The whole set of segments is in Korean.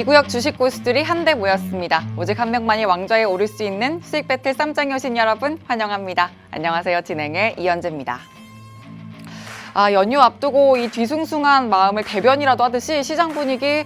이 구역 주식 고수들이 한데 모였습니다. 오직 한 명만이 왕좌에 오를 수 있는 수익 배틀 쌈장이 오신 여러분 환영합니다. 안녕하세요. 진행의 이현재입니다. 연휴 앞두고 이 뒤숭숭한 마음을 대변이라도 하듯이 시장 분위기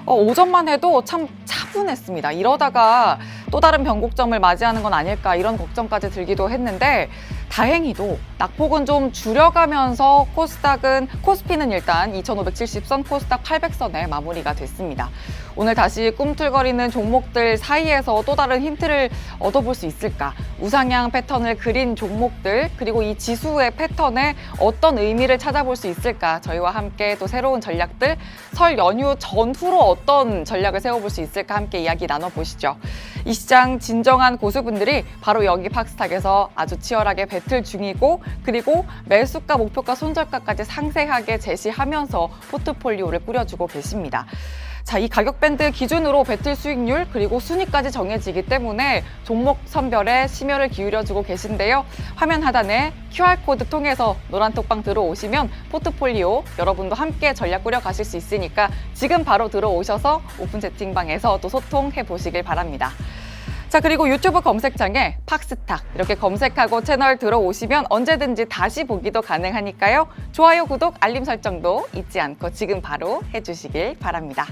오전만 해도 참 차분했습니다. 이러다가 또 다른 변곡점을 맞이하는 건 아닐까 이런 걱정까지 들기도 했는데 다행히도 낙폭은 좀 줄여가면서 코스피는 일단 2570선, 코스닥 800선에 마무리가 됐습니다. 오늘 다시 꿈틀거리는 종목들 사이에서 또 다른 힌트를 얻어볼 수 있을까? 우상향 패턴을 그린 종목들 그리고 이 지수의 패턴에 어떤 의미를 찾아볼 수 있을까? 저희와 함께 또 새로운 전략들 설 연휴 전후로 어떤 전략을 세워볼 수 있을까? 함께 이야기 나눠보시죠. 이 시장 진정한 고수분들이 바로 여기 팍스탁에서 아주 치열하게 배틀 중이고 그리고 매수가, 목표가, 손절가까지 상세하게 제시하면서 포트폴리오를 꾸려주고 계십니다. 자, 이 가격 밴드 기준으로 배틀 수익률 그리고 순위까지 정해지기 때문에 종목 선별에 심혈을 기울여주고 계신데요. 화면 하단에 QR코드 통해서 노란톡방 들어오시면 포트폴리오 여러분도 함께 전략 꾸려가실 수 있으니까 지금 바로 들어오셔서 오픈 채팅방에서 또 소통해 보시길 바랍니다. 자, 그리고 유튜브 검색창에 팍스탁 이렇게 검색하고 채널 들어오시면 언제든지 다시 보기도 가능하니까요. 좋아요, 구독, 알림 설정도 잊지 않고 지금 바로 해주시길 바랍니다.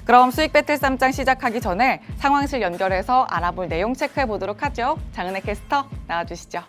그럼 수익 배틀 쌈장 시작하기 전에 상황실 연결해서 알아볼 내용 체크해 보도록 하죠. 장은혜 캐스터 나와주시죠.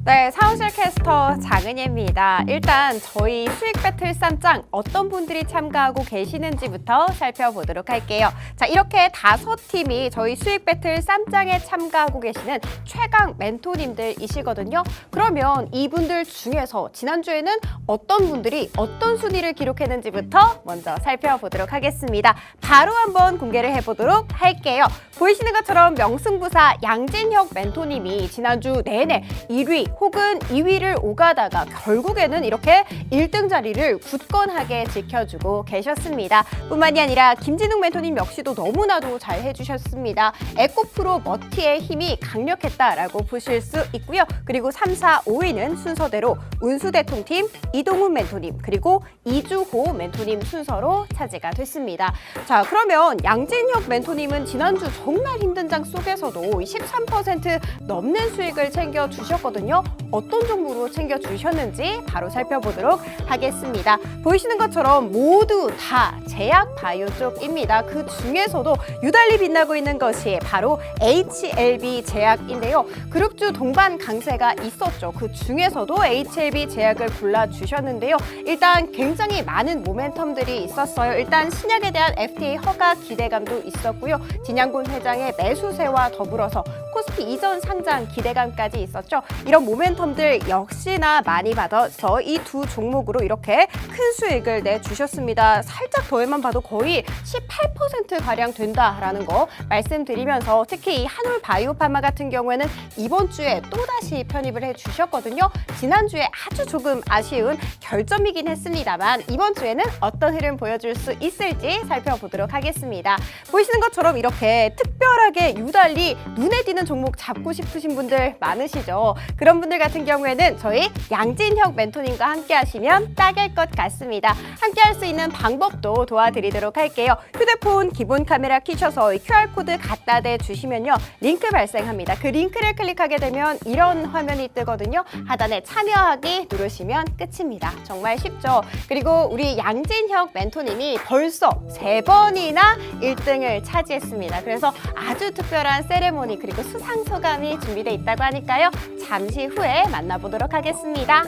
네, 상황실 캐스터 장은혜입니다. 일단 저희 수익 배틀 쌈장 어떤 분들이 참가하고 계시는지부터 살펴보도록 할게요. 자, 이렇게 5팀이 저희 수익 배틀 쌈장에 참가하고 계시는 최강 멘토님들이시거든요. 그러면 이분들 중에서 지난주에는 어떤 분들이 어떤 순위를 기록했는지부터 먼저 살펴보도록 하겠습니다. 바로 한번 공개를 해보도록 할게요. 보이시는 것처럼 명승부사 양진혁 멘토님이 지난주 내내 1위 혹은 2위를 오가다가 결국에는 이렇게 1등 자리를 굳건하게 지켜주고 계셨습니다. 뿐만이 아니라 김진욱 멘토님 역시도 너무나도 잘 해주셨습니다. 에코프로 머티의 힘이 강력했다라고 보실 수 있고요. 그리고 3, 4, 5위는 순서대로 운수대통팀 이동훈 멘토님 그리고 이주호 멘토님 순서로 차지가 됐습니다. 자, 그러면 양진혁 멘토님은 지난주 정말 힘든 장 속에서도 13% 넘는 수익을 챙겨주셨거든요. 어떤 종목으로 챙겨주셨는지 바로 살펴보도록 하겠습니다. 보이시는 것처럼 모두 다 제약 바이오 쪽입니다. 그 중에서도 유달리 빛나고 있는 것이 바로 HLB 제약인데요. 그룹주 동반 강세가 있었죠. 그 중에서도 HLB 제약을 골라주셨는데요. 일단 굉장히 많은 모멘텀들이 있었어요. 일단 신약에 대한 FDA 허가 기대감도 있었고요. 진양곤 회장의 매수세와 더불어서 코스피 이전 상장 기대감까지 있었죠. 이런 모멘텀들 역시나 많이 받아서 이 두 종목으로 이렇게 큰 수익을 내주셨습니다. 살짝 더해만 봐도 거의 18%가량 된다라는 거 말씀드리면서 특히 이 한올 바이오파마 같은 경우에는 이번 주에 또다시 편입을 해주셨거든요. 지난주에 아주 조금 아쉬운 결점이긴 했습니다만 이번 주에는 어떤 흐름 보여줄 수 있을지 살펴보도록 하겠습니다. 보이시는 것처럼 이렇게 특별하게 유달리 눈에 띄는 종목 잡고 싶으신 분들 많으시죠? 그런 분들 같은 경우에는 저희 양진혁 멘토님과 함께 하시면 딱일 것 같습니다. 함께 할 수 있는 방법도 도와드리도록 할게요. 휴대폰 기본 카메라 켜셔서 QR코드 갖다 대주시면요. 링크 발생합니다. 그 링크를 클릭하게 되면 이런 화면이 뜨거든요. 하단에 참여하기 누르시면 끝입니다. 정말 쉽죠? 그리고 우리 양진혁 멘토님이 벌써 3번이나 1등을 차지했습니다. 그래서 아주 특별한 세레모니 그리고 수상 소감이 준비되어 있다고 하니까요. 잠시 후에 만나보도록 하겠습니다.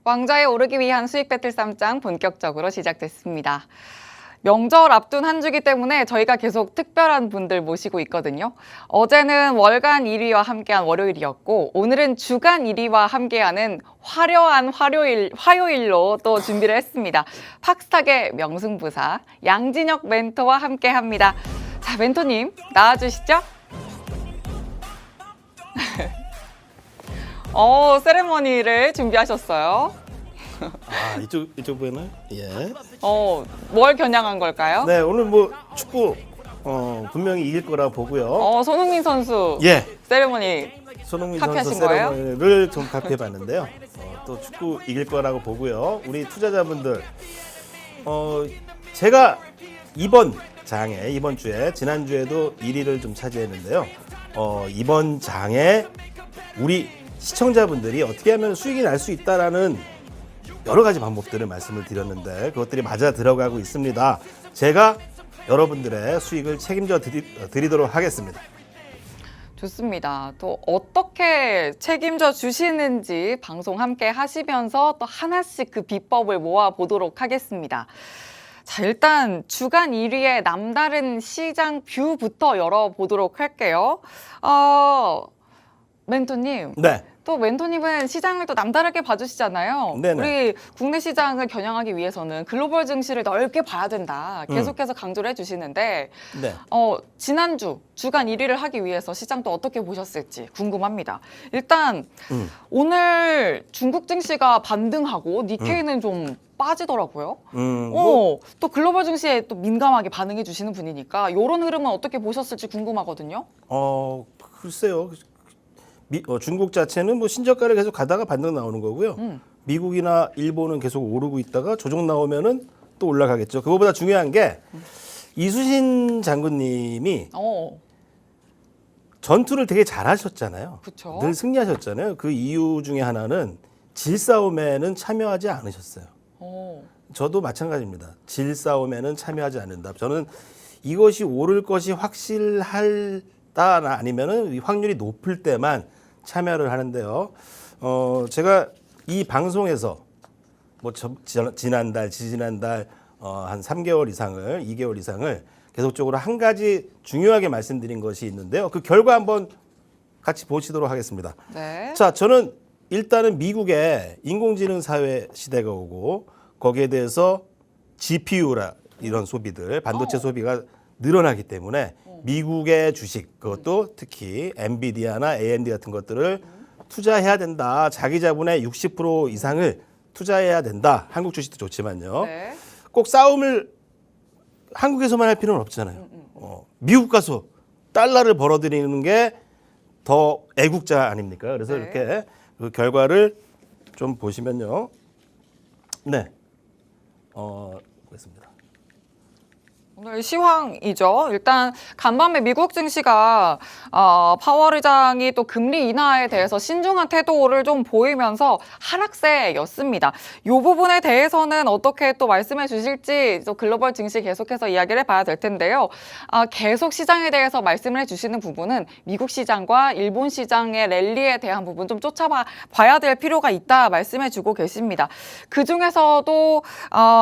왕좌에 오르기 위한 수익 배틀 쌈장 본격적으로 시작됐습니다. 명절 앞둔 한 주기 때문에 저희가 계속 특별한 분들 모시고 있거든요. 어제는 월간 1위와 함께한 월요일이었고 오늘은 주간 1위와 함께하는 화려한 화요일로 또 준비를 했습니다. 팍스탁의 명승부사 양진혁 멘토와 함께합니다. 자, 멘토님 나와주시죠. 세레머니를 준비하셨어요. 아, 이쪽 보이나요? 예. 뭘 겨냥한 걸까요? 네, 오늘 뭐 축구 분명히 이길 거라 보고요. 손흥민 선수 예. 세레머니 손흥민 카피하신 선수 거예요? 세레머니를 좀 카피해 봤는데요. 또 축구 이길 거라고 보고요. 우리 투자자분들 제가 이번 주에 지난주에도 1위를 좀 차지했는데요. 이번 장에 우리 시청자분들이 어떻게 하면 수익이 날 수 있다라는 여러 가지 방법들을 말씀을 드렸는데 그것들이 맞아 들어가고 있습니다. 제가 여러분들의 수익을 책임져 드리도록 하겠습니다. 좋습니다. 또 어떻게 책임져 주시는지 방송 함께 하시면서 또 하나씩 그 비법을 모아보도록 하겠습니다. 자, 일단 주간 1위의 남다른 시장 뷰부터 열어보도록 할게요. 멘토님. 네. 또 멘토님은 시장을 또 남다르게 봐주시잖아요. 네네. 우리 국내 시장을 겨냥하기 위해서는 글로벌 증시를 넓게 봐야 된다. 계속해서 강조를 해주시는데 네. 지난주 주간 1위를 하기 위해서 시장 또 어떻게 보셨을지 궁금합니다. 일단 오늘 중국 증시가 반등하고 니케이는 좀 빠지더라고요. 또 글로벌 증시에 또 민감하게 반응해 주시는 분이니까 이런 흐름은 어떻게 보셨을지 궁금하거든요. 글쎄요. 중국 자체는 뭐 신저가를 계속 가다가 반등 나오는 거고요. 미국이나 일본은 계속 오르고 있다가 조정 나오면은 또 올라가겠죠. 그거보다 중요한 게 이수신 장군님이 전투를 되게 잘하셨잖아요. 그쵸. 늘 승리하셨잖아요. 그 이유 중에 하나는 질싸움에는 참여하지 않으셨어요. 저도 마찬가지입니다. 질싸움에는 참여하지 않는다. 저는 이것이 오를 것이 확실하다 아니면은 확률이 높을 때만 참여를 하는데요. 제가 이 방송에서 뭐 지난달, 지지난달 한 3개월 이상을, 2개월 이상을 계속적으로 한 가지 중요하게 말씀드린 것이 있는데요. 그 결과 한번 같이 보시도록 하겠습니다. 네. 자, 저는 일단은 미국의 인공지능 사회 시대가 오고 거기에 대해서 GPU라 이런 소비들, 반도체 소비가 늘어나기 때문에 미국의 주식, 그것도 특히 엔비디아나 AMD 같은 것들을 투자해야 된다. 자기 자본의 60% 이상을 투자해야 된다. 한국 주식도 좋지만요. 네. 꼭 싸움을 한국에서만 할 필요는 없잖아요. 미국 가서 달러를 벌어들이는 게 더 애국자 아닙니까? 그래서 네. 이렇게 그 결과를 좀 보시면요. 네. 그렇습니다. 오늘 시황이죠. 일단 간밤에 미국 증시가 파월 의장이 또 금리 인하에 대해서 신중한 태도를 좀 보이면서 하락세였습니다. 이 부분에 대해서는 어떻게 또 말씀해 주실지 또 글로벌 증시 계속해서 이야기를 해봐야 될 텐데요. 계속 시장에 대해서 말씀을 해주시는 부분은 미국 시장과 일본 시장의 랠리에 대한 부분 좀 쫓아봐야 될 필요가 있다 말씀해주고 계십니다. 그 중에서도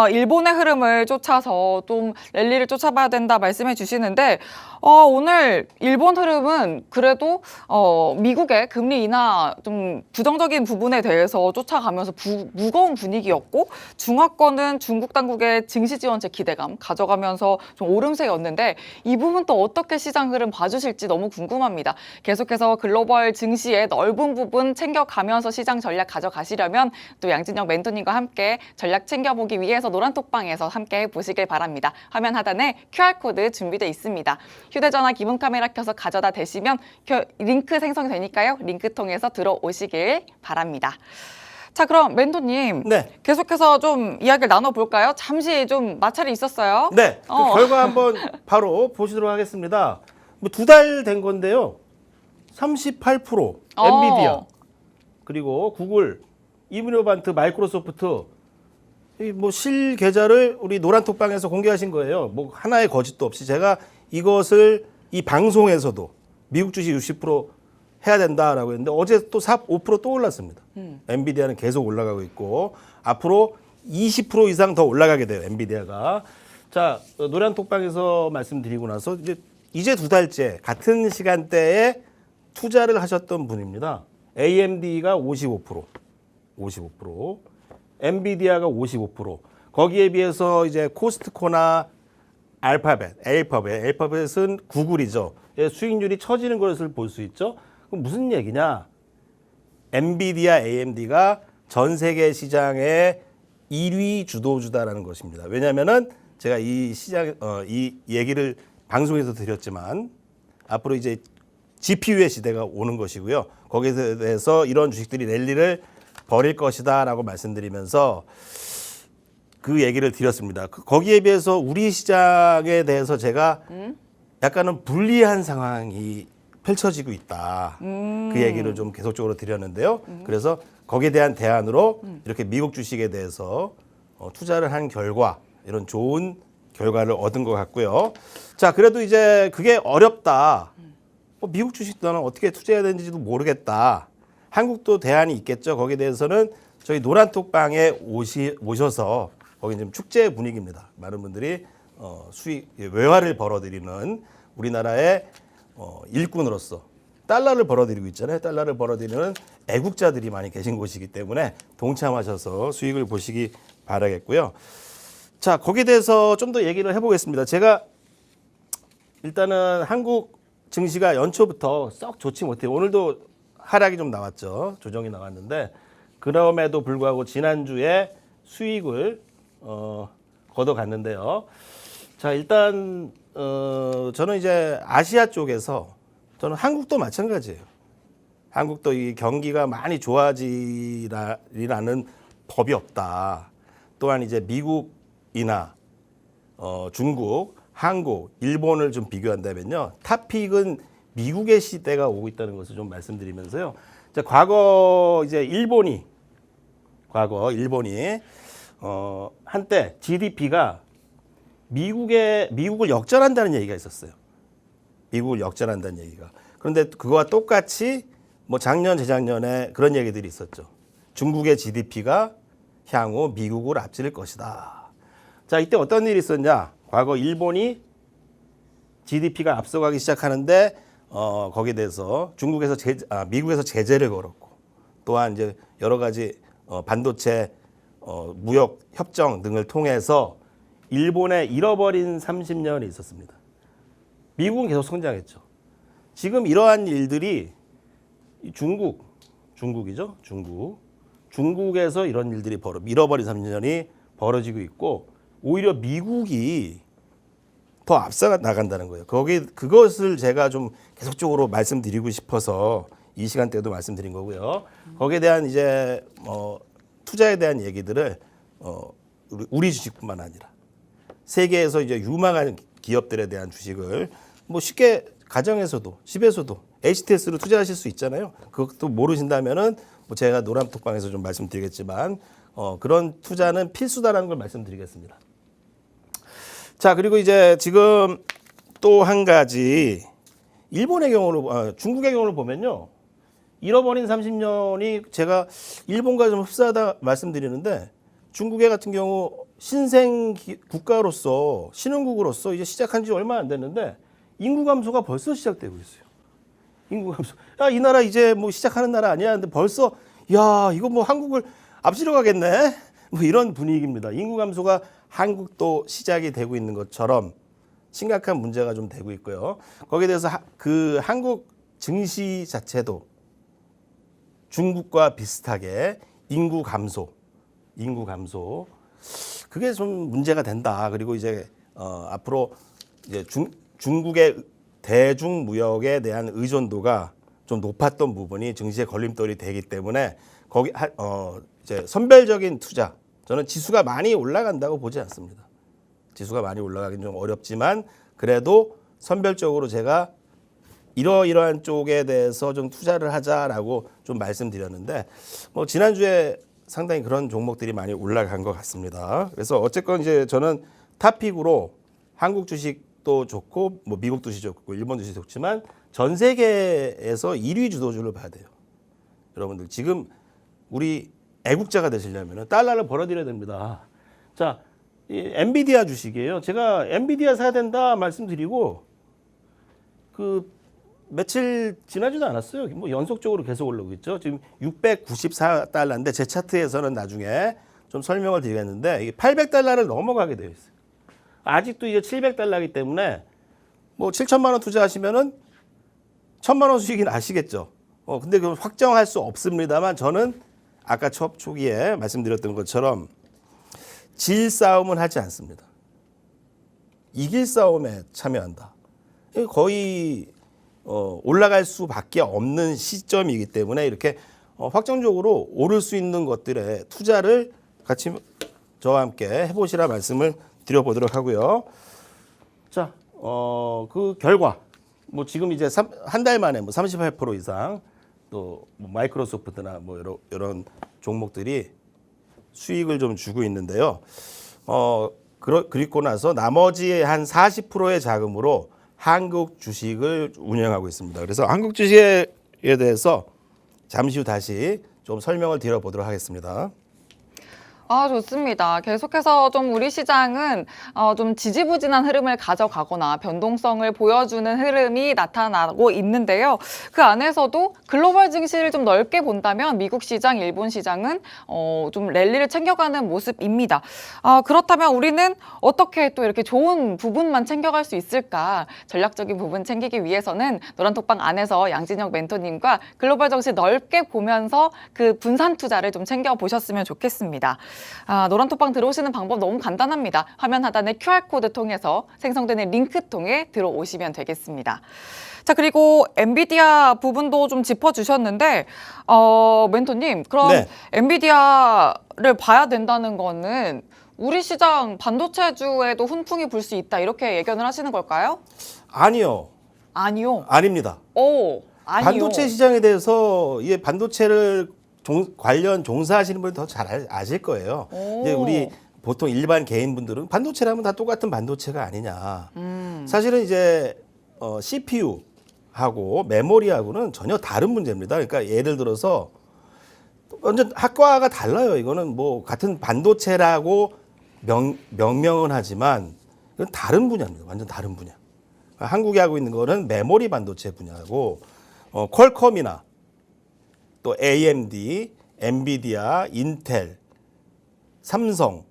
일본의 흐름을 쫓아서 좀 랠리를 쫓아봐야 된다 말씀해 주시는데 오늘 일본 흐름은 그래도 미국의 금리 인하 좀 부정적인 부분에 대해서 쫓아가면서 무거운 분위기였고 중화권은 중국 당국의 증시 지원책 기대감 가져가면서 좀 오름세였는데 이 부분 또 어떻게 시장 흐름 봐주실지 너무 궁금합니다. 계속해서 글로벌 증시의 넓은 부분 챙겨가면서 시장 전략 가져가시려면 또 양진혁 멘토님과 함께 전략 챙겨보기 위해서 노란톡방에서 함께 보시길 바랍니다. 화면 하단에 QR코드 준비되어 있습니다. 휴대전화 기본 카메라 켜서 가져다 대시면 링크 생성되니까요. 링크 통해서 들어오시길 바랍니다. 자, 그럼 멘토님 네. 계속해서 좀 이야기를 나눠볼까요? 잠시 좀 마찰이 있었어요. 네. 그 결과 한번 바로 보시도록 하겠습니다. 뭐 2달 된 건데요. 38% 엔비디아 그리고 구글, 이무노반트, 마이크로소프트 뭐 실 계좌를 우리 노란톡방에서 공개하신 거예요. 뭐 하나의 거짓도 없이 제가 이것을 이 방송에서도 미국 주식 60% 해야 된다라고 했는데 어제 또 5%또 올랐습니다. 엔비디아는 계속 올라가고 있고 앞으로 20% 이상 더 올라가게 돼요. 엔비디아가. 자, 노란톡방에서 말씀드리고 나서 이제 2달째 같은 시간대에 투자를 하셨던 분입니다. AMD가 55%, 엔비디아가 55%. 거기에 비해서 이제 코스트코나 알파벳은 구글이죠. 수익률이 처지는 것을 볼 수 있죠. 그럼 무슨 얘기냐? 엔비디아, AMD가 전 세계 시장의 1위 주도주다라는 것입니다. 왜냐하면은 제가 이 얘기를 방송에서 드렸지만 앞으로 이제 GPU의 시대가 오는 것이고요. 거기에 대해서 이런 주식들이 랠리를 벌일 것이다라고 말씀드리면서 그 얘기를 드렸습니다. 거기에 비해서 우리 시장에 대해서 제가 약간은 불리한 상황이 펼쳐지고 있다. 그 얘기를 좀 계속적으로 드렸는데요. 그래서 거기에 대한 대안으로 이렇게 미국 주식에 대해서 투자를 한 결과 이런 좋은 결과를 얻은 것 같고요. 자, 그래도 이제 그게 어렵다. 미국 주식 나는 어떻게 투자해야 되는지도 모르겠다. 한국도 대안이 있겠죠. 거기에 대해서는 저희 노란톡방에 오셔서 거기 지금 축제 분위기입니다. 많은 분들이 외화를 벌어들이는 우리나라의 일꾼으로서 달러를 벌어들이고 있잖아요. 달러를 벌어들이는 애국자들이 많이 계신 곳이기 때문에 동참하셔서 수익을 보시기 바라겠고요. 자, 거기에 대해서 좀 더 얘기를 해보겠습니다. 제가 일단은 한국 증시가 연초부터 썩 좋지 못해요. 오늘도 하락이 좀 나왔죠. 조정이 나왔는데 그럼에도 불구하고 지난주에 수익을 걷어갔는데요. 자, 일단 저는 이제 아시아 쪽에서 저는 한국도 마찬가지예요. 한국도 이 경기가 많이 좋아지라는 법이 없다. 또한 이제 미국이나 중국, 한국, 일본을 좀 비교한다면요. 탑픽은 미국의 시대가 오고 있다는 것을 좀 말씀드리면서요. 자, 과거 일본이 한때 GDP가 미국을 역전한다는 얘기가 있었어요. 미국을 역전한다는 얘기가. 그런데 그거와 똑같이 뭐 작년, 재작년에 그런 얘기들이 있었죠. 중국의 GDP가 향후 미국을 앞질 것이다. 자, 이때 어떤 일이 있었냐? 과거 일본이 GDP가 앞서가기 시작하는데 거기에 대해서 미국에서 제재를 걸었고 또한 이제 여러 가지 반도체 무역 협정 등을 통해서 일본의 잃어버린 30년이 있었습니다. 미국은 계속 성장했죠. 지금 이러한 일들이 중국이죠. 중국에서 이런 일들이 잃어버린 30년이 벌어지고 있고 오히려 미국이 더 앞서 나간다는 거예요. 그것을 제가 좀 계속적으로 말씀드리고 싶어서 이 시간대에도 말씀드린 거고요. 거기에 대한 이제 투자에 대한 얘기들을 우리 주식뿐만 아니라 세계에서 이제 유망한 기업들에 대한 주식을 뭐 쉽게 가정에서도 집에서도 HTS로 투자하실 수 있잖아요. 그것도 모르신다면은 뭐 제가 노란톡방에서 좀 말씀드리겠지만 그런 투자는 필수다라는 걸 말씀드리겠습니다. 자, 그리고 이제 지금 또 한 가지 일본의 경우를 중국의 경우를 보면요. 잃어버린 30년이 제가 일본과 좀 흡사하다 말씀드리는데 중국의 같은 경우 신생 국가로서 신흥국으로서 이제 시작한 지 얼마 안 됐는데 인구 감소가 벌써 시작되고 있어요. 인구 감소. 야, 이 나라 이제 뭐 시작하는 나라 아니야. 근데 벌써 야, 이거 뭐 한국을 앞지러 가겠네. 뭐 이런 분위기입니다. 인구 감소가 한국도 시작이 되고 있는 것처럼 심각한 문제가 좀 되고 있고요. 거기에 대해서 그 한국 증시 자체도 중국과 비슷하게 인구 감소 그게 좀 문제가 된다. 그리고 이제 앞으로 이제 중국의 대중 무역에 대한 의존도가 좀 높았던 부분이 증시에 걸림돌이 되기 때문에 거기 이제 선별적인 투자 저는 지수가 많이 올라간다고 보지 않습니다. 지수가 많이 올라가긴 좀 어렵지만 그래도 선별적으로 제가 이러이러한 쪽에 대해서 좀 투자를 하자라고 좀 말씀드렸는데 뭐 지난주에 상당히 그런 종목들이 많이 올라간 것 같습니다. 그래서 어쨌건 이제 저는 탑픽으로 한국 주식도 좋고 뭐 미국 주식 좋고 일본 주식 좋지만 전 세계에서 1위 주도주를 봐야 돼요. 여러분들 지금 우리 애국자가 되시려면 달러를 벌어들여야 됩니다. 자, 이 엔비디아 주식이에요. 제가 엔비디아 사야 된다 말씀드리고 그 며칠 지나지도 않았어요. 뭐 연속적으로 계속 올라오고 있죠. 지금 694달러인데 제 차트에서는 나중에 좀 설명을 드리겠는데 이게 800달러를 넘어가게 되어 있어요. 아직도 이제 700달러이기 때문에 뭐 7천만 원 투자하시면은 1,000만 원 수익이 나시겠죠. 근데 그건 확정할 수 없습니다만 저는 아까 초기에 말씀드렸던 것처럼 질 싸움은 하지 않습니다. 이길 싸움에 참여한다. 거의 올라갈 수밖에 없는 시점이기 때문에 이렇게 확정적으로 오를 수 있는 것들에 투자를 같이 저와 함께 해보시라 말씀을 드려보도록 하고요. 자, 그 결과 뭐 지금 이제 한 달 만에 뭐 38% 이상 또 뭐 마이크로소프트나 뭐 이런 종목들이 수익을 좀 주고 있는데요. 그리고 나서 나머지 한 40%의 자금으로 한국 주식을 운영하고 있습니다. 그래서 한국 주식에 대해서 잠시 후 다시 좀 설명을 드려보도록 하겠습니다. 아, 좋습니다. 계속해서 좀 우리 시장은 좀 지지부진한 흐름을 가져가거나 변동성을 보여주는 흐름이 나타나고 있는데요. 그 안에서도 글로벌 증시를 좀 넓게 본다면 미국 시장, 일본 시장은 좀 랠리를 챙겨가는 모습입니다. 그렇다면 우리는 어떻게 또 이렇게 좋은 부분만 챙겨갈 수 있을까? 전략적인 부분 챙기기 위해서는 노란톡방 안에서 양진혁 멘토님과 글로벌 증시 넓게 보면서 그 분산 투자를 좀 챙겨보셨으면 좋겠습니다. 노란톡방 들어오시는 방법 너무 간단합니다. 화면 하단의 QR코드 통해서 생성되는 링크 통해 들어오시면 되겠습니다. 자, 그리고 엔비디아 부분도 좀 짚어주셨는데 멘토님, 그럼 네. 엔비디아를 봐야 된다는 거는 우리 시장 반도체주에도 훈풍이 불 수 있다 이렇게 예견을 하시는 걸까요? 아니요. 아니요. 아닙니다. 아니요. 반도체 시장에 대해서 이 반도체를 관련 종사하시는 분들 더 잘 아실 거예요. 이제 우리 보통 일반 개인분들은 반도체라면 다 똑같은 반도체가 아니냐. 사실은 이제 CPU하고 메모리하고는 전혀 다른 문제입니다. 그러니까 예를 들어서 완전 학과가 달라요. 이거는 뭐 같은 반도체라고 명명은 하지만 이건 다른 분야입니다. 완전 다른 분야. 한국이 하고 있는 거는 메모리 반도체 분야고 퀄컴이나 또 AMD, 엔비디아, 인텔, 삼성,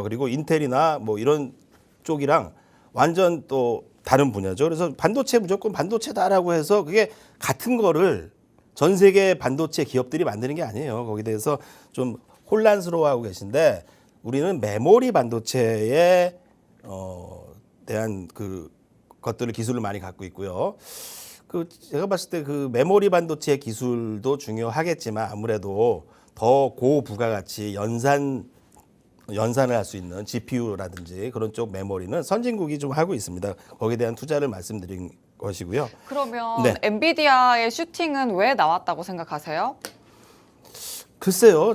그리고 인텔이나 뭐 이런 쪽이랑 완전 또 다른 분야죠. 그래서 반도체 무조건 반도체다라고 해서 그게 같은 거를 전 세계 반도체 기업들이 만드는 게 아니에요. 거기에 대해서 좀 혼란스러워하고 계신데 우리는 메모리 반도체에 대한 그 것들을 기술을 많이 갖고 있고요. 제가 봤을 때 그 메모리 반도체 기술도 중요하겠지만 아무래도 더 고부가가치 연산을 할 수 있는 GPU라든지 그런 쪽 메모리는 선진국이 좀 하고 있습니다. 거기에 대한 투자를 말씀드린 것이고요. 그러면 네. 엔비디아의 슈팅은 왜 나왔다고 생각하세요? 글쎄요.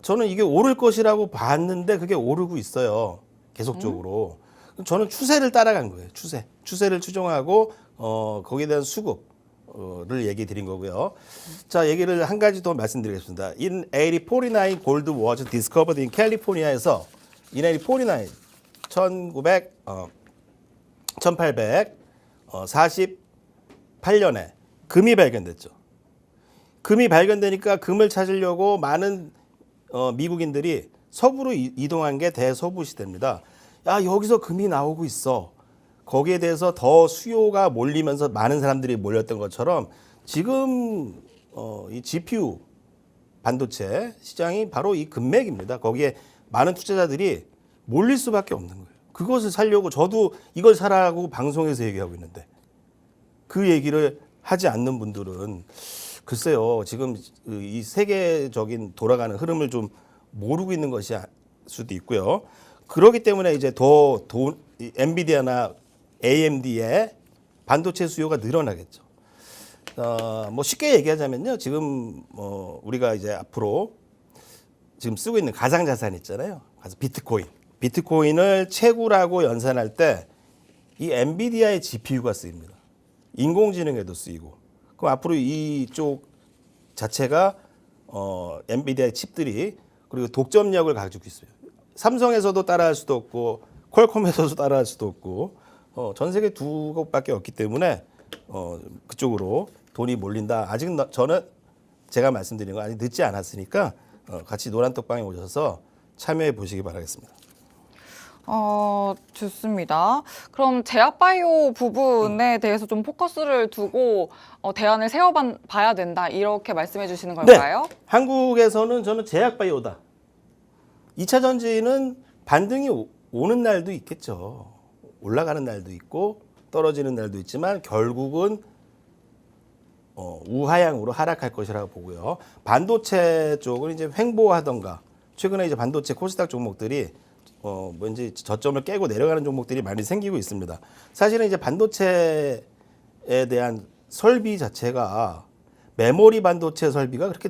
저는 이게 오를 것이라고 봤는데 그게 오르고 있어요. 계속적으로. 저는 추세를 따라간 거예요. 추세를 추종하고 거기에 대한 수급을 얘기 드린 거고요. 자, 얘기를 한 가지 더 말씀드리겠습니다. In 1849, gold was discovered in California에서 in 1849, 1848년에 금이 발견됐죠. 금이 발견되니까 금을 찾으려고 많은 미국인들이 서부로 이동한 게 대서부 시대입니다. 야, 여기서 금이 나오고 있어. 거기에 대해서 더 수요가 몰리면서 많은 사람들이 몰렸던 것처럼 지금 이 GPU 반도체 시장이 바로 이 금맥입니다. 거기에 많은 투자자들이 몰릴 수밖에 없는 거예요. 그것을 사려고 저도 이걸 사라고 방송에서 얘기하고 있는데 그 얘기를 하지 않는 분들은 글쎄요. 지금 이 세계적인 돌아가는 흐름을 좀 모르고 있는 것이 수도 있고요. 그렇기 때문에 이제 엔비디아나 AMD의 반도체 수요가 늘어나겠죠. 뭐 쉽게 얘기하자면요. 지금 우리가 이제 앞으로 지금 쓰고 있는 가상자산 있잖아요. 그래서 비트코인을 채굴하고 연산할 때 이 엔비디아의 GPU가 쓰입니다. 인공지능에도 쓰이고 그럼 앞으로 이쪽 자체가 엔비디아의 칩들이 그리고 독점력을 가지고 있어요. 삼성에서도 따라할 수도 없고 퀄컴에서도 따라할 수도 없고 전 세계 두 곳밖에 없기 때문에 그쪽으로 돈이 몰린다. 아직 저는 제가 말씀드린 거 아직 늦지 않았으니까 같이 노란톡방에 오셔서 참여해 보시기 바라겠습니다. 좋습니다. 그럼 제약바이오 부분에 대해서 좀 포커스를 두고 대안을 세워봐야 된다 이렇게 말씀해 주시는 걸까요? 네. 한국에서는 저는 제약바이오다. 2차 전지는 반등이 오는 날도 있겠죠. 올라가는 날도 있고 떨어지는 날도 있지만 결국은 우하향으로 하락할 것이라고 보고요. 반도체 쪽은 이제 횡보하던가 최근에 이제 반도체 코스닥 종목들이 뭔지 저점을 깨고 내려가는 종목들이 많이 생기고 있습니다. 사실은 이제 반도체에 대한 설비 자체가 메모리 반도체 설비가 그렇게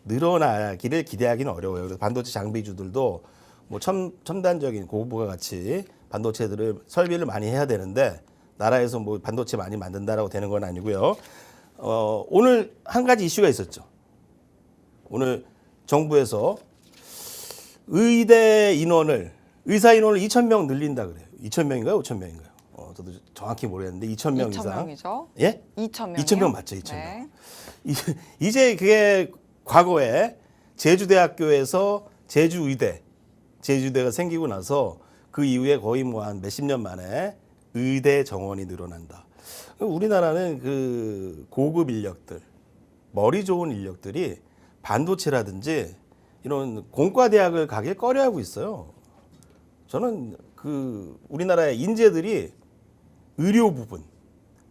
늘어나기를 기대하기는 어려워요. 그래서 반도체 장비주들도 뭐 첨단적인 고부가 가치 반도체들을 설비를 많이 해야 되는데 나라에서 뭐 반도체 많이 만든다라고 되는 건 아니고요. 오늘 한 가지 이슈가 있었죠. 오늘 정부에서 의사 인원을 2,000명 늘린다 그래요. 2,000명인가요? 5,000명인가요? 저도 정확히 모르겠는데 2,000명 이상. 2,000명이죠. 예? 2,000명이요? 2,000명 맞죠? 2,000명. 네. 이제 그게 과거에 제주대학교에서 제주대가 생기고 나서 그 이후에 거의 뭐 한 몇십 년 만에 의대 정원이 늘어난다. 우리나라는 그 고급 인력들, 머리 좋은 인력들이 반도체라든지 이런 공과대학을 가길 꺼려하고 있어요. 저는 그 우리나라의 인재들이 의료 부분,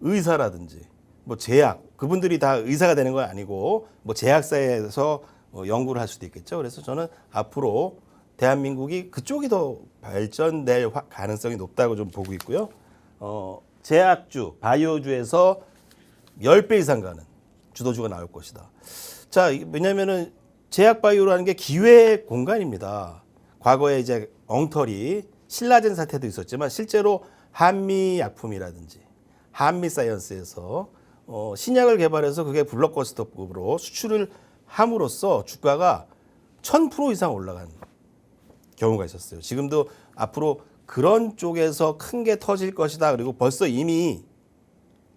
의사라든지 뭐 제약, 그분들이 다 의사가 되는 건 아니고 뭐 제약사에서 연구를 할 수도 있겠죠. 그래서 저는 앞으로 대한민국이 그쪽이 더 발전될 가능성이 높다고 좀 보고 있고요. 제약주, 바이오주에서 10배 이상 가는 주도주가 나올 것이다. 자, 왜냐면은 제약바이오라는 게 기회의 공간입니다. 과거에 이제 엉터리, 신라젠 사태도 있었지만 실제로 한미약품이라든지 한미사이언스에서 신약을 개발해서 그게 블록버스터급으로 수출을 함으로써 주가가 1000% 이상 올라간 경우가 있었어요. 지금도 앞으로 그런 쪽에서 큰 게 터질 것이다. 그리고 벌써 이미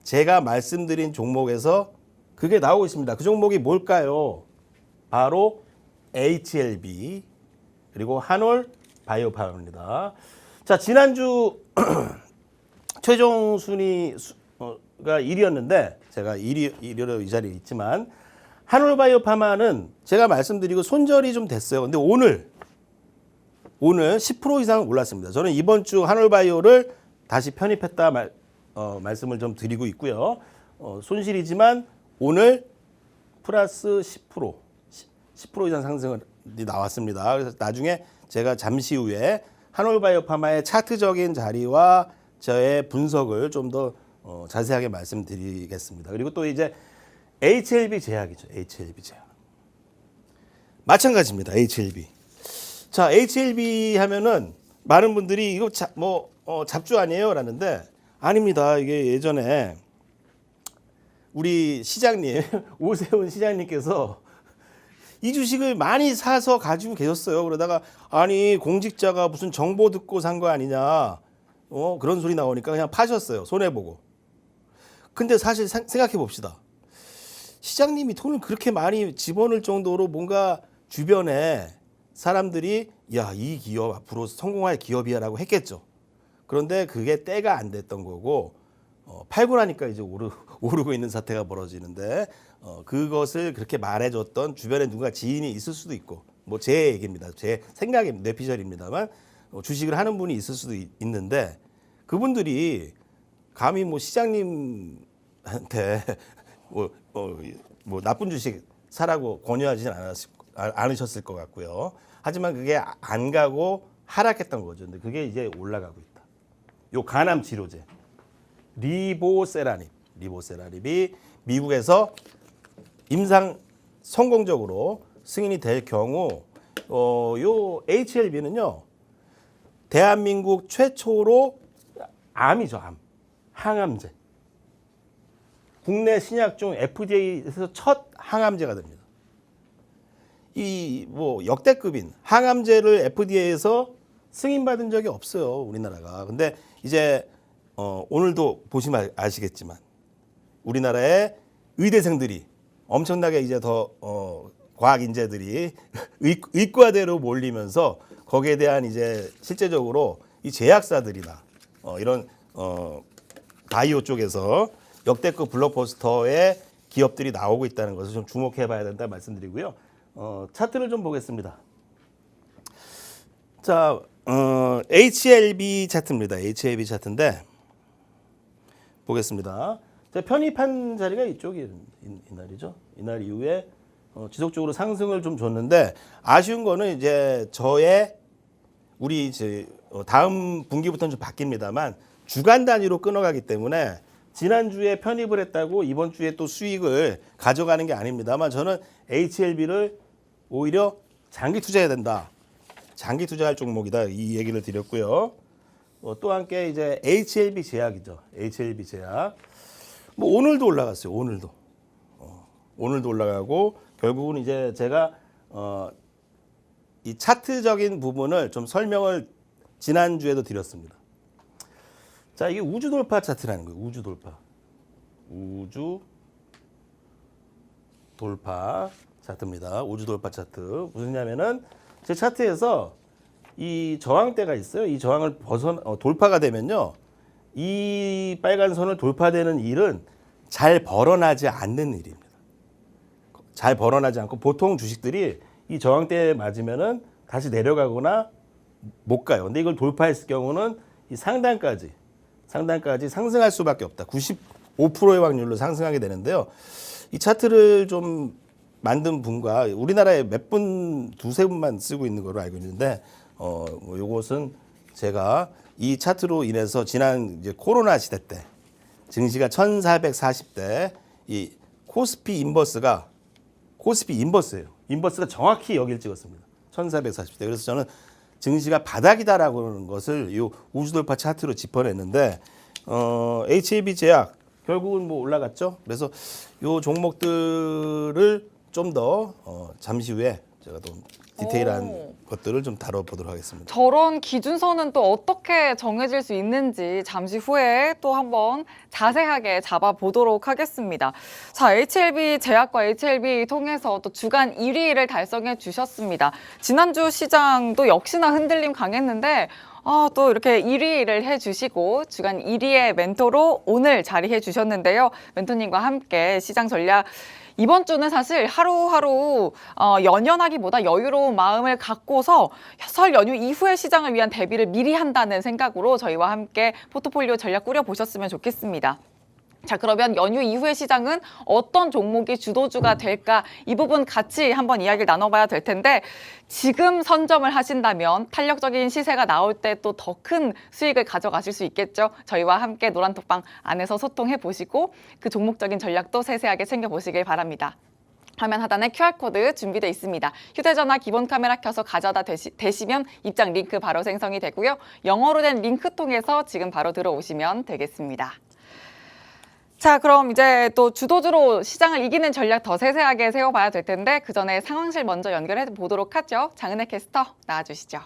제가 말씀드린 종목에서 그게 나오고 있습니다. 그 종목이 뭘까요? 바로 HLB 그리고 한올 바이오팜입니다. 자, 지난주 최종 순위가 1위였는데 제가 1위로 이 자리에 있지만 한올 바이오팜은 제가 말씀드리고 손절이 좀 됐어요. 근데 오늘 10% 이상 올랐습니다. 저는 이번 주 한올 바이오를 다시 편입했다 말씀을 좀 드리고 있고요. 손실이지만 오늘 플러스 10% 이상 상승이 나왔습니다. 그래서 나중에 제가 잠시 후에 한올 바이오팜의 차트적인 자리와 저의 분석을 좀 더 자세하게 말씀드리겠습니다. 그리고 또 이제 HLB 제약이죠. HLB 제약. 마찬가지입니다. HLB. 자, HLB 하면은 많은 분들이 이거 잡주 아니에요? 라는데 아닙니다. 이게 예전에 우리 시장님, 오세훈 시장님께서 이 주식을 많이 사서 가지고 계셨어요. 그러다가 아니 공직자가 무슨 정보 듣고 산 거 아니냐 그런 소리 나오니까 그냥 파셨어요. 손해보고. 근데 사실 생각해 봅시다. 시장님이 돈을 그렇게 많이 집어넣을 정도로 뭔가 주변에 사람들이 야, 이 기업 앞으로 성공할 기업이야라고 했겠죠. 그런데 그게 때가 안 됐던 거고 팔고 나니까 이제 오르고 있는 사태가 벌어지는데 그것을 그렇게 말해줬던 주변에 누가 지인이 있을 수도 있고 뭐 제 얘기입니다. 제 생각입니다. 뇌피셜입니다만 주식을 하는 분이 있을 수도 있는데 그분들이 감히 뭐 시장님한테 뭐 나쁜 주식 사라고 권유하지는 않으셨을 것 같고요. 하지만 그게 안 가고 하락했던 거죠. 근데 그게 이제 올라가고 있다. 요 간암 치료제 리보세라닙이 미국에서 임상 성공적으로 승인이 될 경우 요 HLB는요. 대한민국 최초로 암이죠, 항암제. 국내 신약 중 FDA에서 첫 항암제가 됩니다. 이 뭐 역대급인 항암제를 FDA에서 승인받은 적이 없어요, 우리나라가. 근데 이제 오늘도 보시면 아시겠지만 우리나라의 의대생들이 엄청나게 이제 더 과학 인재들이 의과대로 몰리면서 거기에 대한 이제 실제적으로 이 제약사들이나 이런 바이오 쪽에서 역대급 블록버스터의 기업들이 나오고 있다는 것을 좀 주목해봐야 된다 말씀드리고요. 차트를 좀 보겠습니다. 자, HLB 차트입니다. HLB 차트인데 보겠습니다. 편입한 자리가 이쪽이 이날이죠. 이날 이후에 지속적으로 상승을 좀 줬는데 아쉬운 거는 이제 우리 이제 다음 분기부터는 좀 바뀝니다만 주간 단위로 끊어가기 때문에 지난주에 편입을 했다고 이번 주에 또 수익을 가져가는 게 아닙니다만 저는 HLB를 오히려 장기 투자해야 된다. 장기 투자할 종목이다. 이 얘기를 드렸고요. 또 함께 이제 HLB 제약이죠. HLB 제약. 뭐 오늘도 올라갔어요. 오늘도 올라가고 결국은 이제 제가 이 차트적인 부분을 좀 설명을 지난주에도 드렸습니다. 자, 이게 우주 돌파 차트라는 거예요. 우주 돌파 차트입니다. 우주 돌파 차트. 무슨냐면은 제 차트에서 이 저항대가 있어요. 이 저항을 돌파가 되면요. 이 빨간 선을 돌파되는 일은 잘 벌어나지 않는 일입니다. 잘 벌어나지 않고 보통 주식들이 이 저항대에 맞으면은 다시 내려가거나 못 가요. 근데 이걸 돌파했을 경우는 이 상단까지 상승할 수밖에 없다. 95%의 확률로 상승하게 되는데요. 이 차트를 좀 만든 분과 우리나라에 몇 분, 두세 분만 쓰고 있는 걸로 알고 있는데 요것은 제가 이 차트로 인해서 지난 이제 코로나 시대 때 증시가 1440대 이 코스피 인버스예요. 인버스가 정확히 여기를 찍었습니다. 1440대. 그래서 저는 증시가 바닥이다라고 하는 것을 이 우주돌파 차트로 짚어냈는데 HAB 제약 결국은 뭐 올라갔죠. 그래서 이 종목들을 좀 더 잠시 후에 제가 또 디테일한 것들을 좀 다뤄보도록 하겠습니다. 저런 기준선은 또 어떻게 정해질 수 있는지 잠시 후에 또 한번 자세하게 잡아보도록 하겠습니다. 자, HLB 제약과 HLB 통해서 또 주간 1위를 달성해 주셨습니다. 지난주 시장도 역시나 흔들림 강했는데 또 이렇게 1위를 해주시고 주간 1위의 멘토로 오늘 자리해 주셨는데요. 멘토님과 함께 시장 전략 이번 주는 사실 하루하루 연연하기보다 여유로운 마음을 갖고서 설 연휴 이후의 시장을 위한 대비를 미리 한다는 생각으로 저희와 함께 포트폴리오 전략 꾸려보셨으면 좋겠습니다. 자, 그러면 연휴 이후의 시장은 어떤 종목이 주도주가 될까? 이 부분 같이 한번 이야기를 나눠봐야 될 텐데 지금 선점을 하신다면 탄력적인 시세가 나올 때 또 더 큰 수익을 가져가실 수 있겠죠. 저희와 함께 노란톡방 안에서 소통해 보시고 그 종목적인 전략도 세세하게 챙겨보시길 바랍니다. 화면 하단에 QR코드 준비되어 있습니다. 휴대전화 기본 카메라 켜서 가져다 대시면 입장 링크 바로 생성이 되고요. 영어로 된 링크 통해서 지금 바로 들어오시면 되겠습니다. 자, 그럼 이제 또 주도주로 시장을 이기는 전략 더 세세하게 세워봐야 될 텐데 그 전에 상황실 먼저 연결해 보도록 하죠. 장은혜 캐스터 나와주시죠.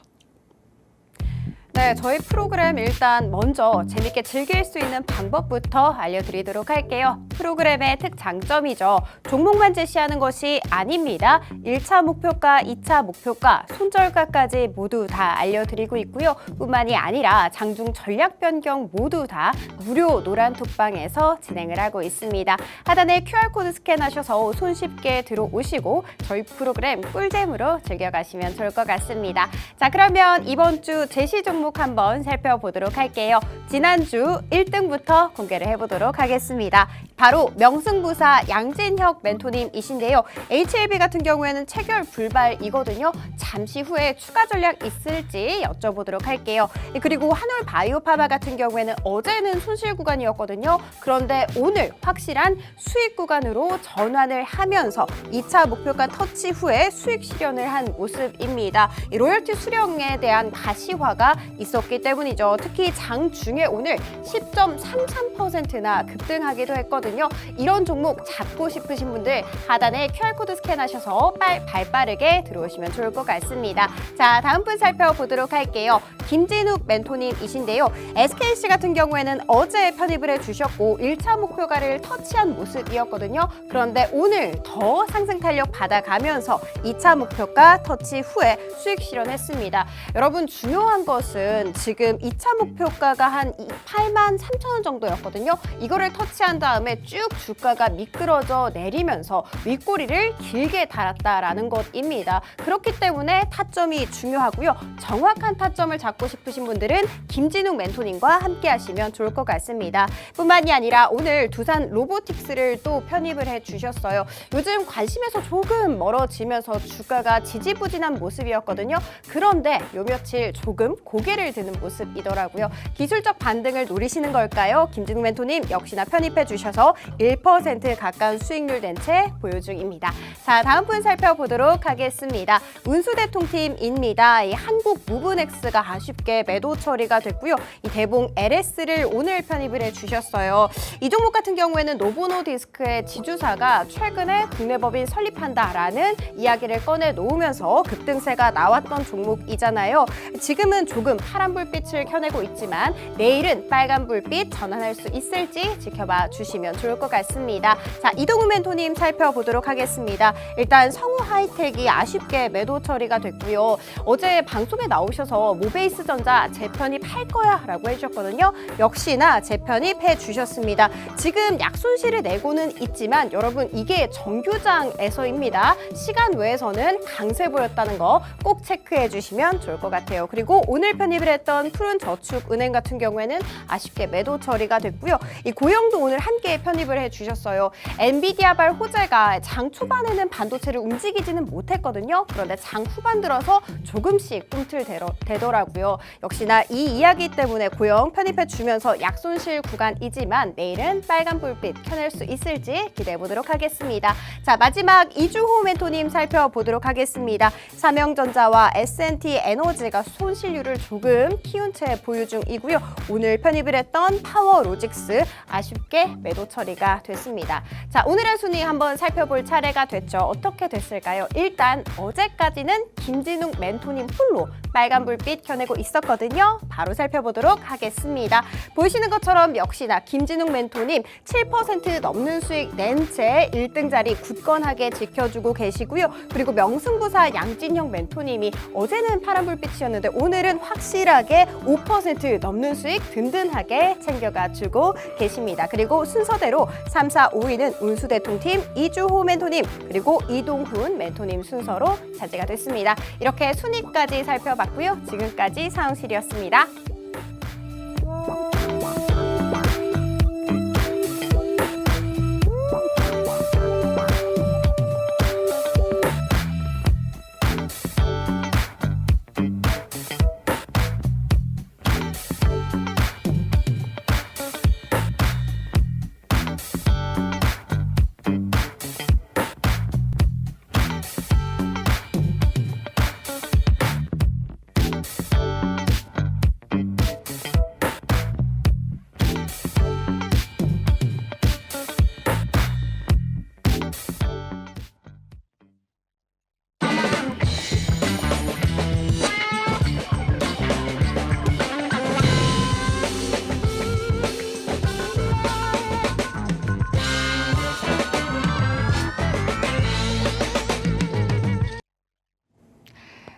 네, 저희 프로그램 일단 먼저 재밌게 즐길 수 있는 방법부터 알려드리도록 할게요. 프로그램의 특장점이죠. 종목만 제시하는 것이 아닙니다. 1차 목표가, 2차 목표가, 손절가까지 모두 다 알려드리고 있고요. 뿐만이 아니라 장중 전략 변경 모두 다 무료 노란톡방에서 진행을 하고 있습니다. 하단에 QR코드 스캔하셔서 손쉽게 들어오시고 저희 프로그램 꿀잼으로 즐겨가시면 좋을 것 같습니다. 자, 그러면 이번 주 제시 종목 한번 살펴보도록 할게요. 지난주 1등부터 공개를 해보도록 하겠습니다. 바로 명승부사 양진혁 멘토님이신데요. HLB 같은 경우에는 체결 불발이거든요. 잠시 후에 추가 전략 있을지 여쭤보도록 할게요. 그리고 한올 바이오파마 같은 경우에는 어제는 손실 구간이었거든요. 그런데 오늘 확실한 수익 구간으로 전환을 하면서 2차 목표가 터치 후에 수익 실현을 한 모습입니다. 이 로열티 수령에 대한 가시화가 있었기 때문이죠. 특히 장중에 오늘 10.33%나 급등하기도 했거든요. 있거든요. 이런 종목 잡고 싶으신 분들 하단에 QR코드 스캔하셔서 발빠르게 들어오시면 좋을 것 같습니다. 자, 다음 분 살펴보도록 할게요. 김진욱 멘토님이신데요. SKC 같은 경우에는 어제 편입을 해주셨고 1차 목표가를 터치한 모습이었거든요. 그런데 오늘 더 상승 탄력 받아가면서 2차 목표가 터치 후에 수익 실현했습니다. 여러분 중요한 것은 지금 2차 목표가가 한 83,000원 정도였거든요. 이거를 터치한 다음에 쭉 주가가 미끄러져 내리면서 윗꼬리를 길게 달았다라는 것입니다. 그렇기 때문에 타점이 중요하고요. 정확한 타점을 잡고 싶으신 분들은 김진욱 멘토님과 함께 하시면 좋을 것 같습니다. 뿐만이 아니라 오늘 두산 로보틱스를 또 편입을 해주셨어요. 요즘 관심에서 조금 멀어지면서 주가가 지지부진한 모습이었거든요. 그런데 요 며칠 조금 고개를 드는 모습이더라고요. 기술적 반등을 노리시는 걸까요? 김진욱 멘토님 역시나 편입해 주셔서 1% 가까운 수익률 낸 채 보유 중입니다. 자, 다음 분 살펴보도록 하겠습니다. 운수대통팀입니다. 이 한국 무브넥스가 아쉽게 매도 처리가 됐고요. 이 대봉 LS를 오늘 편입을 해주셨어요. 이 종목 같은 경우에는 노보노디스크의 지주사가 최근에 국내 법인 설립한다라는 이야기를 꺼내 놓으면서 급등세가 나왔던 종목이잖아요. 지금은 조금 파란 불빛을 켜내고 있지만 내일은 빨간 불빛 전환할 수 있을지 지켜봐 주시면 좋을 것 같습니다. 자, 이동우 멘토님 살펴보도록 하겠습니다. 일단 성우 하이텍이 아쉽게 매도 처리가 됐고요. 어제 방송에 나오셔서 모베이스전자 재편입할 거야 라고 해주셨거든요. 역시나 재편입해 주셨습니다. 지금 약손실을 내고는 있지만 여러분 이게 정규장에서입니다. 시간 외에서는 강세 보였다는 거 꼭 체크해 주시면 좋을 것 같아요. 그리고 오늘 편입을 했던 푸른저축은행 같은 경우에는 아쉽게 매도 처리가 됐고요. 이 고영도 오늘 함께 편입을 해 주셨어요. 엔비디아발 호재가 장 초반에는 반도체를 움직이지는 못했거든요. 그런데 장 후반 들어서 조금씩 꿈틀대더라고요. 역시나 이 이야기 때문에 고영 편입해 주면서 약손실 구간이지만 내일은 빨간 불빛 켜낼 수 있을지 기대해 보도록 하겠습니다. 자, 마지막 이주호 멘토님 살펴보도록 하겠습니다. 삼성전자와 S&T 에너지가 손실률을 조금 키운 채 보유 중이고요. 오늘 편입을 했던 파워로직스 아쉽게 매도 처리가 됐습니다. 자, 오늘의 순위 한번 살펴볼 차례가 됐죠. 어떻게 됐을까요? 일단 어제까지는 김진욱 멘토님 홀로 빨간 불빛 켜내고 있었거든요. 바로 살펴보도록 하겠습니다. 보이시는 것처럼 역시나 김진욱 멘토님 7% 넘는 수익 낸 채 1등 자리 굳건하게 지켜주고 계시고요. 그리고 명승부사 양진형 멘토님이 어제는 파란 불빛이었는데 오늘은 확실하게 5% 넘는 수익 든든하게 챙겨가주고 계십니다. 그리고 순서대로 3, 4, 5위는 운수대통팀 이주호 멘토님 그리고 이동훈 멘토님 순서로 차지가 됐습니다. 이렇게 순위까지 살펴봤고요. 지금까지 사은실이었습니다.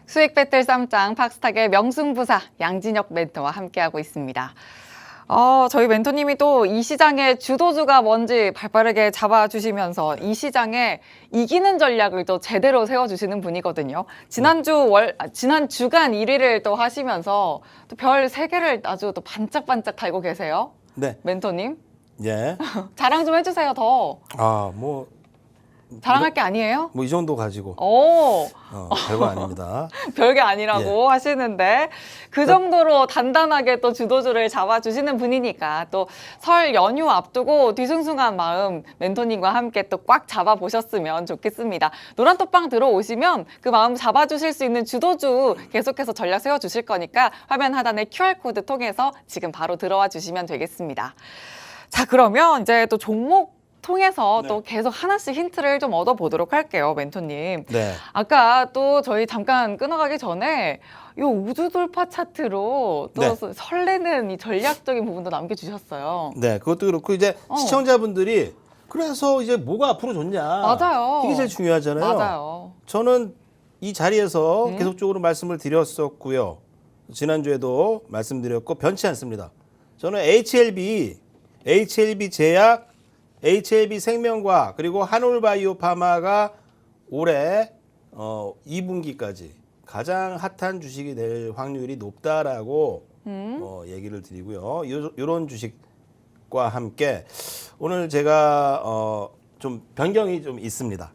수익 배틀 쌈장 팍스탁의 명승부사 양진혁 멘토와 함께하고 있습니다. 저희 멘토님이 또 이 시장의 주도주가 뭔지 발빠르게 잡아주시면서 이 시장에 이기는 전략을 또 제대로 세워주시는 분이거든요. 지난 주간 1위를 또 하시면서 또 별 3개를 아주 또 반짝반짝 달고 계세요. 네. 멘토님. 예. 자랑 좀 해주세요, 더. 자랑할 게 아니에요? 뭐 이 정도 가지고. 오. 별거 아닙니다. 별게 아니라고 하시는데 그 정도로 단단하게 또 주도주를 잡아주시는 분이니까 또 설 연휴 앞두고 뒤숭숭한 마음 멘토님과 함께 또 꽉 잡아보셨으면 좋겠습니다. 노란톡방 들어오시면 그 마음 잡아주실 수 있는 주도주 계속해서 전략 세워주실 거니까 화면 하단에 QR코드 통해서 지금 바로 들어와 주시면 되겠습니다. 자, 그러면 이제 또 종목 통해서 네. 또 계속 하나씩 힌트를 좀 얻어보도록 할게요, 멘토님. 네. 아까 또 저희 잠깐 끊어가기 전에 이 우주 돌파 차트로 또 네. 설레는 이 전략적인 부분도 남겨주셨어요. 네, 그것도 그렇고 이제 시청자분들이 그래서 이제 뭐가 앞으로 좋냐. 맞아요. 이게 제일 중요하잖아요. 맞아요. 저는 이 자리에서 계속적으로 말씀을 드렸었고요. 지난주에도 말씀드렸고 변치 않습니다. 저는 HLB 제약, HLB 생명과학 그리고 한올바이오파마가 올해 2분기까지 가장 핫한 주식이 될 확률이 높다라고 얘기를 드리고요. 이런 주식과 함께 오늘 제가 좀 변경이 좀 있습니다.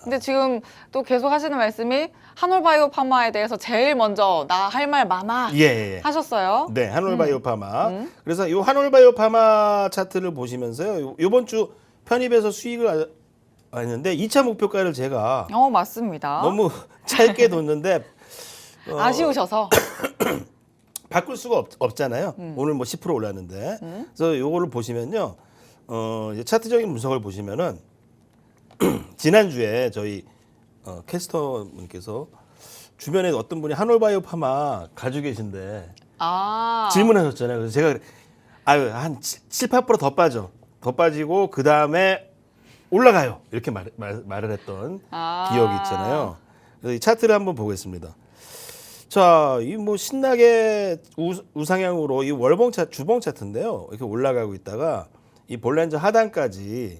근데 지금 또 계속 하시는 말씀이 한올바이오파마에 대해서 제일 먼저 나 할 말 많아 예. 하셨어요. 네, 한올바이오파마. 그래서 이 한올바이오파마 차트를 보시면서요. 이번 주 편입해서 수익을 했는데 2차 목표가를 제가 맞습니다. 너무 짧게 뒀는데 아쉬우셔서. 바꿀 수가 없잖아요. 오늘 뭐 10% 올랐는데. 그래서 요거를 보시면요. 이제 차트적인 분석을 보시면은 지난주에 저희 캐스터분께서 주변에 어떤 분이 한올바이오파마 가지고 계신데 질문하셨잖아요. 그래서 제가 한 7, 8% 더 빠져. 더 빠지고 그 다음에 올라가요. 이렇게 말을 했던 기억이 있잖아요. 그래서 이 차트를 한번 보겠습니다. 자, 이 뭐 신나게 우상향으로 이 월봉 주봉 차트인데요. 이렇게 올라가고 있다가 이 볼렌저 하단까지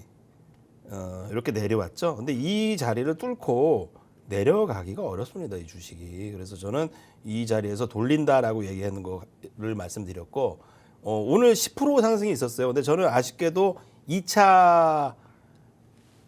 이렇게 내려왔죠. 근데 이 자리를 뚫고 내려가기가 어렵습니다. 이 주식이. 그래서 저는 이 자리에서 돌린다라고 얘기하는 거를 말씀드렸고 오늘 10% 상승이 있었어요. 근데 저는 아쉽게도 2차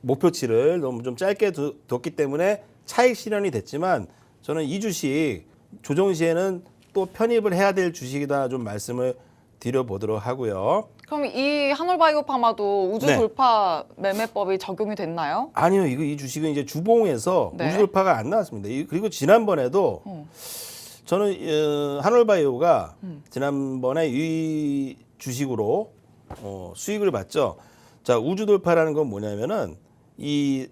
목표치를 너무 좀 짧게 뒀기 때문에 차익 실현이 됐지만 저는 이 주식 조정 시에는 또 편입을 해야 될 주식이다 좀 말씀을 드려보도록 하고요. 그럼 이 한올바이오파마도 우주 네. 돌파 매매법이 적용이 됐나요? 아니요, 이 주식은 이제 주봉에서 네. 우주 돌파가 안 나왔습니다. 그리고 지난번에도 저는 한올바이오가 지난번에 이 주식으로 수익을 봤죠. 자, 우주 돌파라는 건 뭐냐면은 이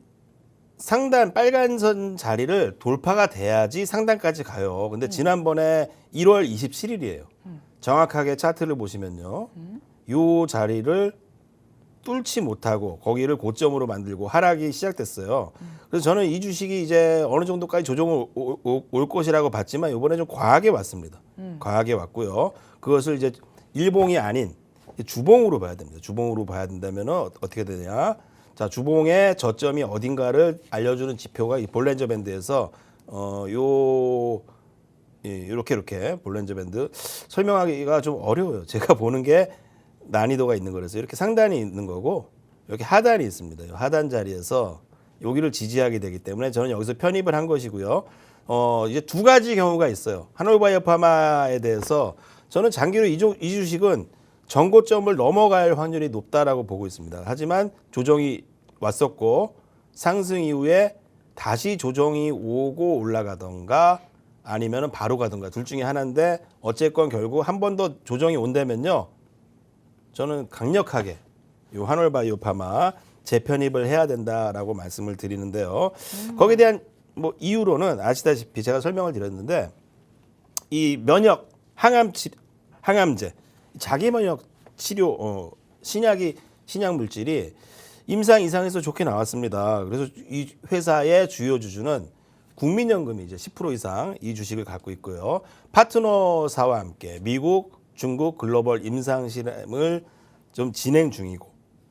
상단 빨간 선 자리를 돌파가 돼야지 상단까지 가요. 근데 지난번에 1월 27일이에요. 정확하게 차트를 보시면요. 요 자리를 뚫지 못하고 거기를 고점으로 만들고 하락이 시작됐어요. 그래서 저는 이 주식이 이제 어느 정도까지 조정을 올 것이라고 봤지만 이번에 좀 과하게 왔습니다. 과하게 왔고요. 그것을 이제 일봉이 아닌 주봉으로 봐야 됩니다. 주봉으로 봐야 된다면 어떻게 되냐? 자, 주봉의 저점이 어딘가를 알려주는 지표가 이 볼렌저 밴드에서 이렇게 볼렌저 밴드 설명하기가 좀 어려워요. 제가 보는 게 난이도가 있는 거라서 이렇게 상단이 있는 거고 이렇게 하단이 있습니다. 하단 자리에서 여기를 지지하게 되기 때문에 저는 여기서 편입을 한 것이고요. 이제 두 가지 경우가 있어요. 한올바이오파마에 대해서 저는 장기로 이 주식은 전고점을 넘어갈 확률이 높다라고 보고 있습니다. 하지만 조정이 왔었고 상승 이후에 다시 조정이 오고 올라가던가 아니면 바로 가던가 둘 중에 하나인데 어쨌건 결국 한 번 더 조정이 온다면요. 저는 강력하게 이 한올바이오파마 재편입을 해야 된다라고 말씀을 드리는데요. 거기에 대한 뭐 이유로는 아시다시피 제가 설명을 드렸는데 이 면역 항암제 자기 면역 치료 신약 물질이 임상 이상에서 좋게 나왔습니다. 그래서 이 회사의 주요 주주는 국민연금이 이제 10% 이상 이 주식을 갖고 있고요. 파트너사와 함께 미국, 중국 글로벌 임상 실험을 좀 진행 중이고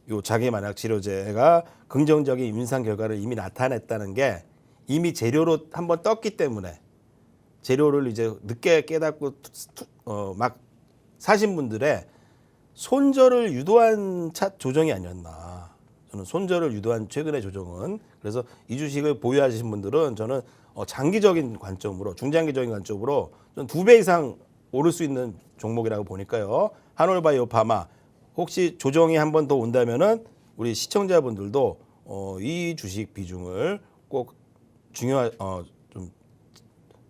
요 자기 만약 치료제가 긍정적인 임상 결과를 이미 나타냈다는 게 이미 재료로 한번 떴기 때문에 재료를 이제 늦게 깨닫고 막 사신 분들의 손절을 유도한 조정이 아니었나. 저는 손절을 유도한 최근의 조정은 그래서 이 주식을 보유하신 분들은 저는 장기적인 관점으로 중장기적인 관점으로 좀 2배 이상 오를 수 있는 종목이라고 보니까요. 한올바이오파마 혹시 조정이 한 번 더 온다면은 우리 시청자분들도 이 주식 비중을 꼭 좀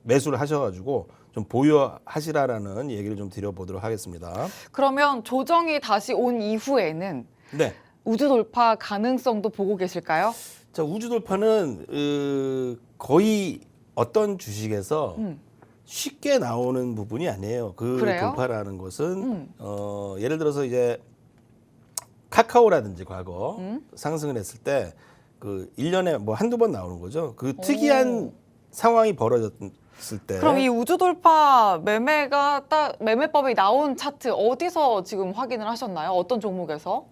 매수를 하셔가지고 좀 보유하시라라는 얘기를 좀 드려보도록 하겠습니다. 그러면 조정이 다시 온 이후에는 네. 우주 돌파 가능성도 보고 계실까요? 자, 우주 돌파는 거의 어떤 주식에서 쉽게 나오는 부분이 아니에요. 그 그래요? 돌파라는 것은 예를 들어서 이제 카카오라든지 과거 상승을 했을 때 그 1년에 뭐 한두 번 나오는 거죠. 그 특이한 상황이 벌어졌을 때 그럼 이 우주 돌파 매매가 딱 매매법이 나온 차트 어디서 지금 확인을 하셨나요? 어떤 종목에서?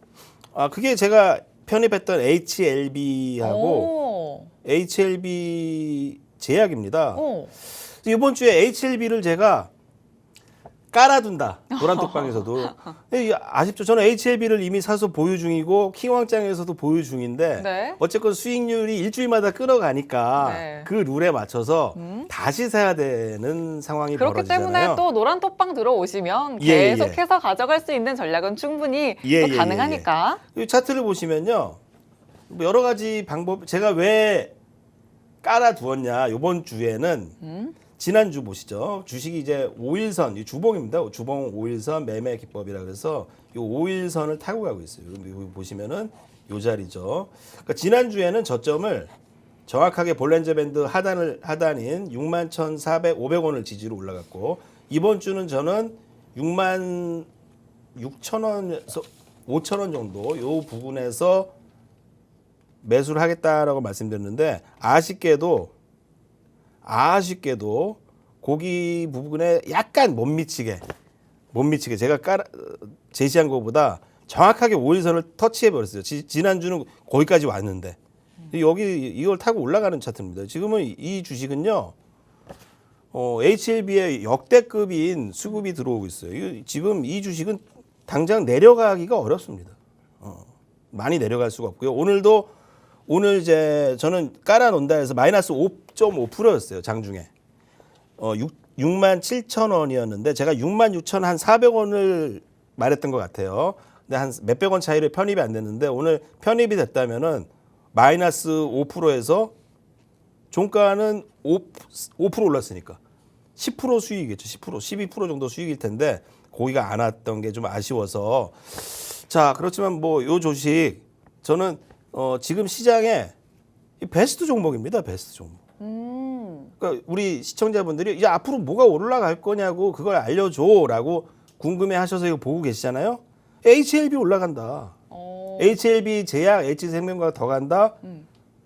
그게 제가 편입했던 HLB하고 오. HLB 제약입니다. 오. 이번 주에 HLB를 제가 깔아둔다. 노란톡방에서도. 아쉽죠. 저는 HLB를 이미 사서 보유 중이고 킹왕짱에서도 보유 중인데 네. 어쨌건 수익률이 일주일마다 끌어가니까 네. 그 룰에 맞춰서 다시 사야 되는 상황이 그렇기 벌어지잖아요. 때문에 또 노란 톡방 들어오시면 예, 예. 계속해서 가져갈 수 있는 전략은 충분히 예, 또 예, 가능하니까. 이 차트를 보시면요. 뭐 여러 가지 방법 제가 왜 깔아두었냐. 이번 주에는 지난주 보시죠. 주식이 이제 5일선, 이 주봉입니다. 주봉 5일선 매매 기법이라 그래서 이 5일선을 타고 가고 있어요. 여기 보시면은 이 자리죠. 그러니까 지난주에는 저점을 정확하게 볼렌저 밴드 하단인 61,400원을 지지로 올라갔고 이번 주는 저는 66,000원에서 5,000원 정도 요 부분에서 매수를 하겠다라고 말씀드렸는데 아쉽게도 고기 부분에 약간 못 미치게 제가 제시한 것보다 정확하게 5일선을 터치해 버렸어요. 지난주는 거기까지 왔는데 여기 이걸 타고 올라가는 차트입니다. 지금은 이 주식은요. HLB의 역대급인 수급이 들어오고 있어요. 지금 이 주식은 당장 내려가기가 어렵습니다. 많이 내려갈 수가 없고요. 오늘 이제 저는 깔아놓는다 해서 마이너스 5.5%였어요. 장중에. 67,000원이었는데 제가 66,400원을 말했던 것 같아요. 근데 한 몇백 원 차이로 편입이 안 됐는데 오늘 편입이 됐다면은 마이너스 5%에서 종가는 5% 올랐으니까 10% 수익이겠죠. 10%, 12% 정도 수익일 텐데 거기가 안 왔던 게 좀 아쉬워서 자, 그렇지만 뭐 요 주식 저는 지금 시장에 베스트 종목입니다. 베스트 종목. 그러니까 우리 시청자분들이 이제 앞으로 뭐가 올라갈 거냐고 그걸 알려줘라고 궁금해하셔서 이거 보고 계시잖아요. HLB 올라간다. HLB 제약, H생명과 더 간다.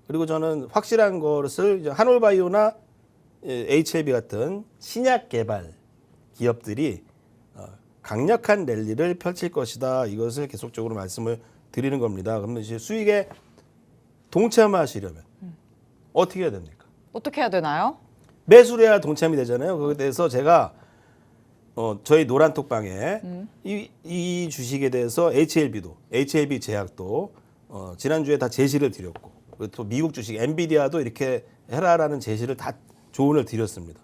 그리고 저는 확실한 것을 이제 한올바이오나 HLB 같은 신약 개발 기업들이 강력한 랠리를 펼칠 것이다. 이것을 계속적으로 말씀을 드리는 겁니다. 그러면 이제 수익에 동참하시려면 어떻게 해야 됩니까? 어떻게 해야 되나요? 매수를 해야 동참이 되잖아요. 그거에 대해서 제가 저희 노란톡방에 이 주식에 대해서 HLB 제약도 지난주에 다 제시를 드렸고 그리고 또 미국 주식 엔비디아도 이렇게 해라라는 제시를 다 조언을 드렸습니다.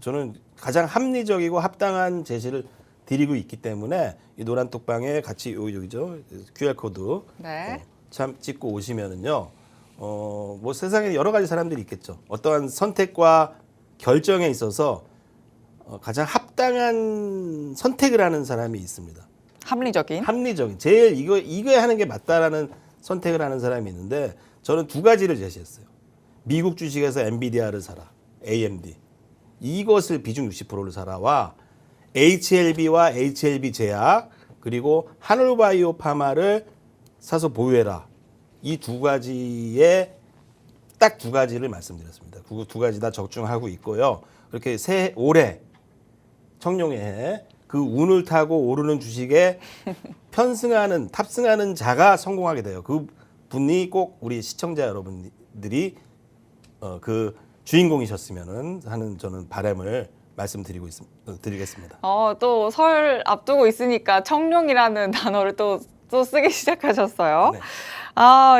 저는 가장 합리적이고 합당한 제시를 드리고 있기 때문에 이 노란톡방에 같이 여기죠 QR코드 네. 참 찍고 오시면은요. 뭐 세상에 여러 가지 사람들이 있겠죠. 어떠한 선택과 결정에 있어서 가장 합당한 선택을 하는 사람이 있습니다. 합리적인. 제일 이거 하는 게 맞다라는 선택을 하는 사람이 있는데 저는 두 가지를 제시했어요. 미국 주식에서 엔비디아를 사라. AMD. 이것을 비중 60%를 사라와 HLB와 HLB 제약 그리고 한올바이오 파마를 사서 보유해라. 이 두 가지에 딱 두 가지를 말씀드렸습니다. 그 두 가지 다 적중하고 있고요. 그렇게 올해 청룡에 그 운을 타고 오르는 주식에 탑승하는 자가 성공하게 돼요. 그 분이 꼭 우리 시청자 여러분들이 그 주인공이셨으면 하는 저는 바람을 드리겠습니다. 또 설 앞두고 있으니까 청룡이라는 단어를 또 쓰기 시작하셨어요. 네.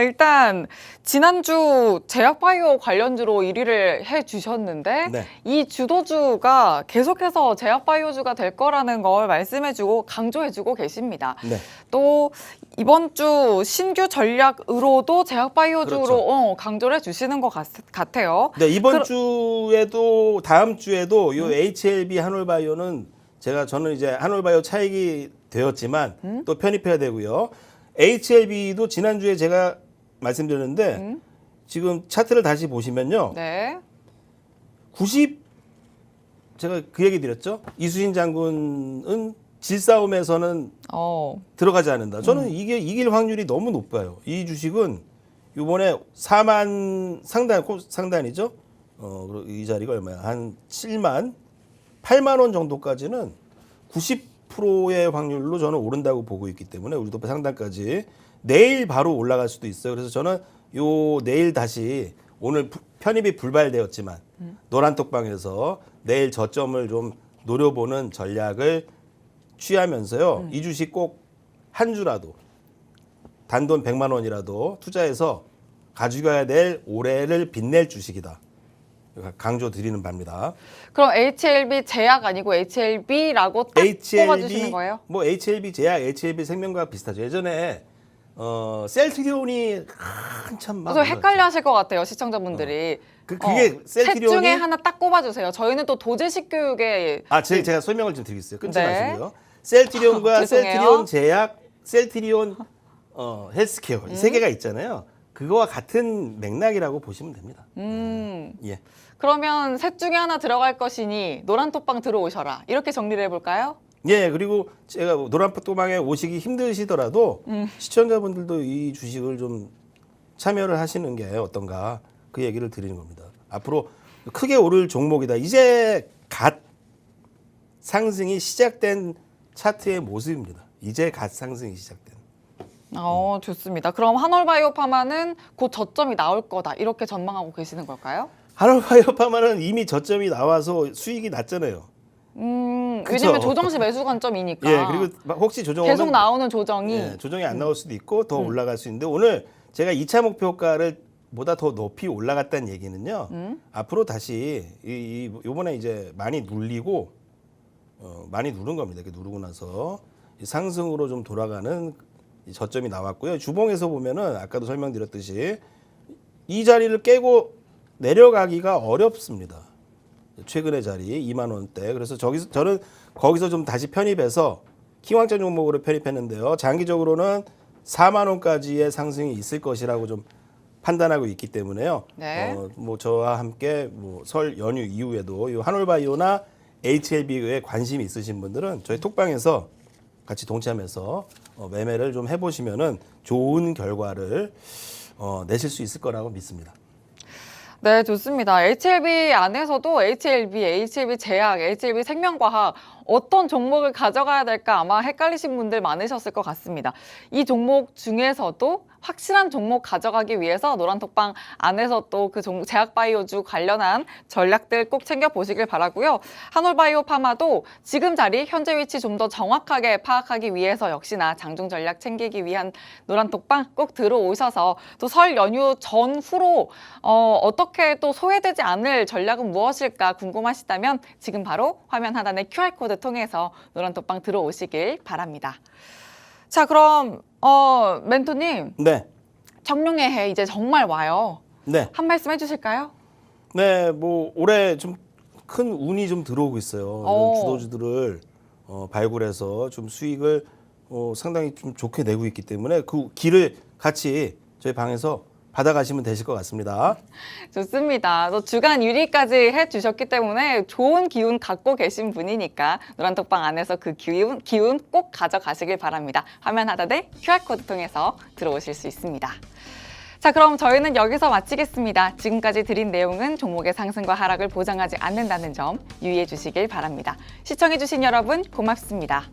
일단 지난주 제약바이오 관련주로 1위를 해주셨는데 네. 이 주도주가 계속해서 제약바이오주가 될 거라는 걸 말씀해주고 강조해주고 계십니다. 네. 또 이번 주 신규 전략으로도 제약바이오주로 그렇죠. 강조를 해주시는 것 같아요. 네, 이번 주에도 다음 주에도 이 HLB 한올바이오는 저는 이제 한올바이오 차익이 되었지만 또 편입해야 되고요. HLB도 지난주에 제가 말씀드렸는데 지금 차트를 다시 보시면요. 네. 90 제가 그 얘기 드렸죠. 이수신 장군은 질싸움에서는 들어가지 않는다. 저는 이게 이길 확률이 너무 높아요. 이 주식은 이번에 4만 상단이죠. 그리고 이 자리가 얼마야? 한 7만, 8만 원 정도까지는 90%의 확률로 저는 오른다고 보고 있기 때문에 우리도 상단까지 내일 바로 올라갈 수도 있어요. 그래서 저는 요 내일 다시 오늘 편입이 불발되었지만 노란톡방에서 내일 저점을 좀 노려보는 전략을 취하면서요. 이 주식 꼭 한 주라도 단돈 100만 원이라도 투자해서 가져가야 될 올해를 빛낼 주식이다. 강조 드리는 바입니다. 그럼 HLB 제약 아니고 HLB라고 딱 뽑아주시는 거예요? 뭐 HLB 제약, HLB 생명과학 비슷하죠. 예전에 셀트리온이 한참 막 그래서 헷갈려하실 것 같아요, 시청자분들이. 그게 셋 셀트리온이 중에 하나 딱 꼽아주세요. 저희는 또 도제식 교육에 제가 설명을 좀 드리겠어요. 끊지 네. 마시고요. 셀트리온과 죄송해요. 셀트리온 제약, 셀트리온 헬스케어 이 세 개가 있잖아요. 그거와 같은 맥락이라고 보시면 됩니다. 예. 그러면 셋 중에 하나 들어갈 것이니 노란톡방 들어오셔라. 이렇게 정리를 해볼까요? 예, 그리고 제가 노란톡방에 오시기 힘드시더라도 시청자분들도 이 주식을 좀 참여를 하시는 게 어떤가 그 얘기를 드리는 겁니다. 앞으로 크게 오를 종목이다. 이제 갓 상승이 시작된 차트의 모습입니다. 이제 갓 상승이 시작된. 좋습니다. 그럼 한올바이오파마는 곧 저점이 나올 거다. 이렇게 전망하고 계시는 걸까요? 한올바이오파마는 이미 저점이 나와서 수익이 났잖아요. 왜냐면 조정시 매수 관점이니까. 예, 그리고 혹시 조정하면 계속 나오는 조정이. 예, 조정이 안 나올 수도 있고 더 올라갈 수 있는데 오늘 제가 2차 목표가를 보다 더 높이 올라갔다는 얘기는요. 앞으로 다시 요번에 이제 많이 눌리고 많이 누른 겁니다. 이렇게 누르고 나서 상승으로 좀 돌아가는 이 저점이 나왔고요. 주봉에서 보면은 아까도 설명드렸듯이 이 자리를 깨고 내려가기가 어렵습니다. 최근의 자리 2만 원대. 그래서 저는 거기서 좀 다시 편입해서 기왕장 종목으로 편입했는데요. 장기적으로는 4만 원까지의 상승이 있을 것이라고 좀 판단하고 있기 때문에요. 네. 뭐 저와 함께 뭐 설 연휴 이후에도 이 한올바이오나 HLB에 관심이 있으신 분들은 저희 톡방에서 같이 동참해서 매매를 좀 해보시면은 좋은 결과를 내실 수 있을 거라고 믿습니다. 네, 좋습니다. HLB 안에서도 HLB 제약, HLB 생명과학 어떤 종목을 가져가야 될까 아마 헷갈리신 분들 많으셨을 것 같습니다. 이 종목 중에서도 확실한 종목 가져가기 위해서 노란톡방 안에서 또 그 제약바이오주 관련한 전략들 꼭 챙겨보시길 바라고요. 한올바이오파마도 지금 자리, 현재 위치 좀 더 정확하게 파악하기 위해서 역시나 장중 전략 챙기기 위한 노란톡방 꼭 들어오셔서 또 설 연휴 전후로 어떻게 또 소외되지 않을 전략은 무엇일까 궁금하시다면 지금 바로 화면 하단의 QR코드 통해서 노란톡방 들어오시길 바랍니다. 자, 그럼 멘토님. 네. 정룡의 해 이제 정말 와요. 네. 한 말씀 해주실까요? 네, 뭐 올해 좀 큰 운이 좀 들어오고 있어요. 이런 주도주들을 발굴해서 좀 수익을 상당히 좀 좋게 내고 있기 때문에 그 길을 같이 저희 방에서 받아가시면 되실 것 같습니다. 좋습니다. 또 주간 1위까지 해주셨기 때문에 좋은 기운 갖고 계신 분이니까 노란톡방 안에서 그 기운 꼭 가져가시길 바랍니다. 화면 하단에 QR코드 통해서 들어오실 수 있습니다. 자, 그럼 저희는 여기서 마치겠습니다. 지금까지 드린 내용은 종목의 상승과 하락을 보장하지 않는다는 점 유의해 주시길 바랍니다. 시청해 주신 여러분 고맙습니다.